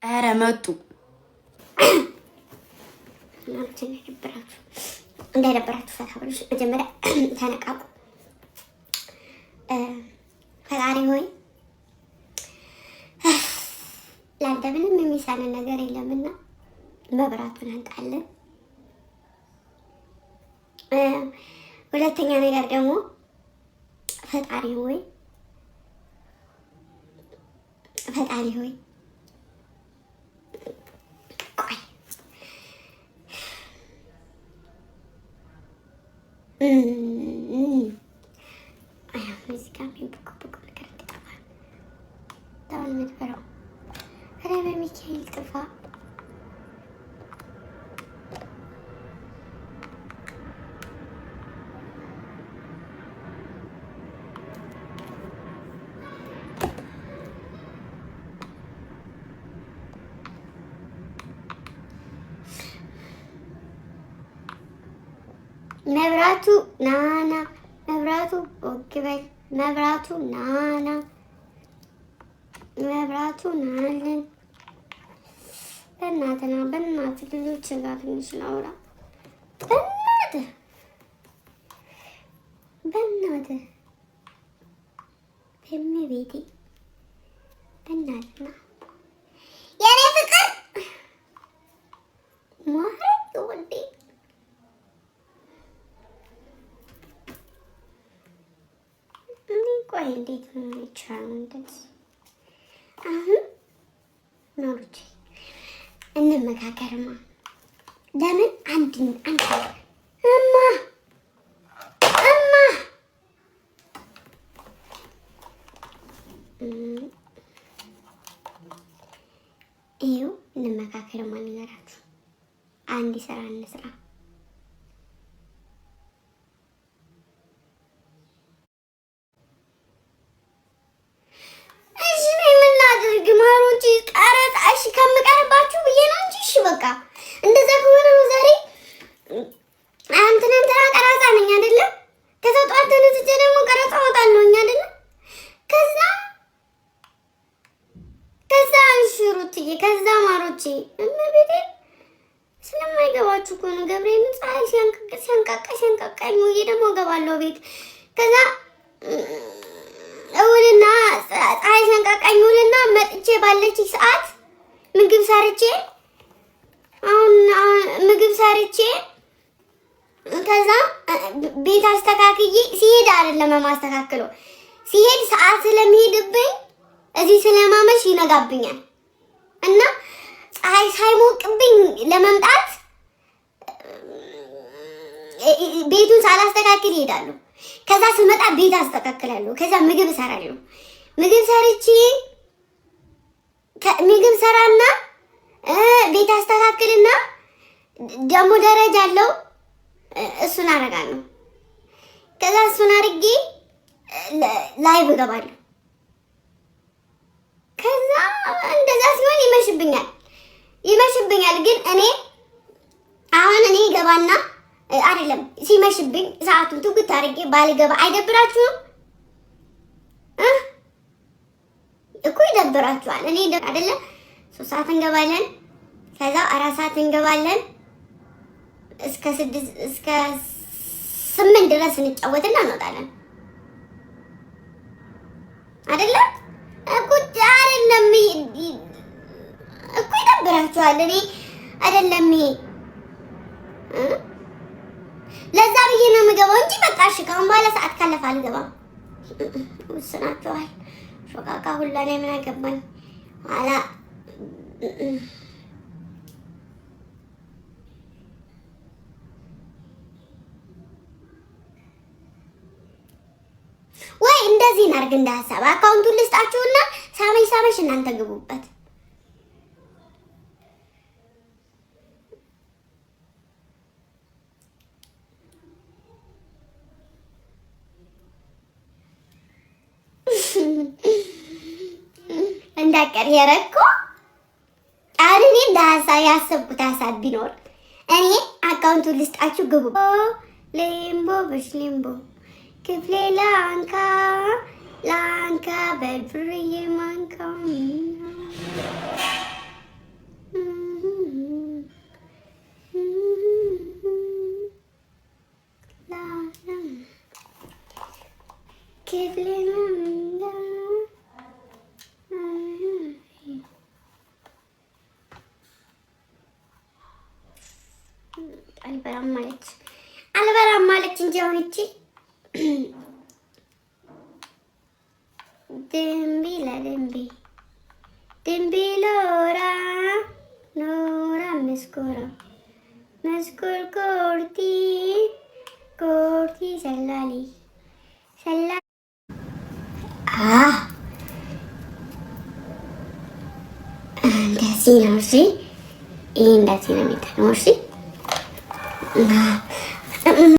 ኧረ መጡ እንዳይደብራችሁ ፈታ ብሎ መጀመሪያ ተነቃቁ። ፈጣሪ ሆይ ለአንተ ምንም የሚሳነን ነገር የለምና መብራቱን አንጣለን። ሁለተኛ ነገር ደግሞ ፈጣሪ ሆይ ቆይ እዚህ ጋር የሚቦቀቦቅ ነገር ጥፋ በጣም የምትፈራው ኧረ በሚካኤል ጥፋ። መብራቱ ናና መብራቱ ኦኬ በይ መብራቱ ናና መብራቱ ናለን። በእናትህ ልጆች ጋር ትንሽ ላውራ። በእናትህ ቤቴ በእናትና የኔ ፍቅር ማረግ ወዴ ቆይ እንዴት ነው የሚቻለው? እንደዚህ አሁን ኖርቼ እንመካከርማ። ለምን አንድ እማ ይኸው እንመካከርማ። ንገራችሁ አንድ ስራ እንስራ። ከምቀርባችሁ ብዬ ነው እንጂ እሺ በቃ እንደዛ ከሆነ ነው። ዛሬ እንትና ቀረጻ ነኝ አይደለ? ከዛ ጠዋት ተነስቼ ደግሞ ቀረጻ እወጣለሁ አይደለ? ከዛ አንሽሩትዬ ከዛ ማሮቼ እመቤቴ ስለማይገባችሁ እኮ ነው። ገብርኤልን ፀሐይ ሲያንቃቃኝ ወይ ደግሞ እገባለሁ ቤት። ከዛ እውልና ፀሐይ ሲያንቃቃኝ ውልና መጥቼ ባለች ሰዓት ምግብ ሰርቼ ከዛ ቤት አስተካክዬ ሲሄድ አይደለም የማስተካክለው፣ ሲሄድ ሰዓት ስለሚሄድብኝ እዚህ ስለማመሽ ይነጋብኛል እና ፀሐይ ሳይሞቅብኝ ለመምጣት ቤቱን ሳላስተካክል ይሄዳሉ። ከዛ ስመጣ ቤት አስተካክላለሁ። ከዛ ምግብ እሰራለሁ። ምግብ ሰራና ቤት አስተካክልና ደግሞ ደረጃ አለው እሱን አደርጋለሁ። ከዛ እሱን አድርጌ ላይቭ እገባለሁ። ከዛ እንደዛ ሲሆን ይመሽብኛል። ግን እኔ ገባና አይደለም ሲመሽብኝ ሰዓቱን ትጉት አድርጌ ባልገባ አይደብራችሁም? እኮ ይደብራችኋል። እኔ አይደለ 3 ሰዓት እንገባለን፣ ከዛ 4 ሰዓት እንገባለን፣ እስከ 8 ድረስ እንጫወትና እንወጣለን አይደለ? እኮ ይደብራችኋል። እኔ አይደለም ለዛ ብዬ ነው የምገባው እንጂ በቃ እሺ ካሁን በኋላ ሰዓት ካለፈ አልገባም። ወስናችኋል። ሾቃቃ ሁላ ላይ ምን አገባኝ አላ ወይ እንደዚህ እናድርግ። እንደ ሀሳብ አካውንቱን ልስጣችሁና ሳመሽ እናንተ ግቡበት። እንዳቀር የረኮ አሁን እኔ ዳሳ ያሰብኩት ሀሳብ ቢኖር እኔ አካውንቱን ልስጣችሁ ግቡ። ሌምቦ በሽሌምቦ ክፍሌ ላንካ በድርዬ ማንካ አልበላም ማለች እንጂ አሁን እቺ ድንቢ ሎራ ኖራ መስኮር ኮርቲ ሰላሊ እንደዚህ ነው። እሺ ይሄ እንደዚህ ነው የሚታየው። እሺ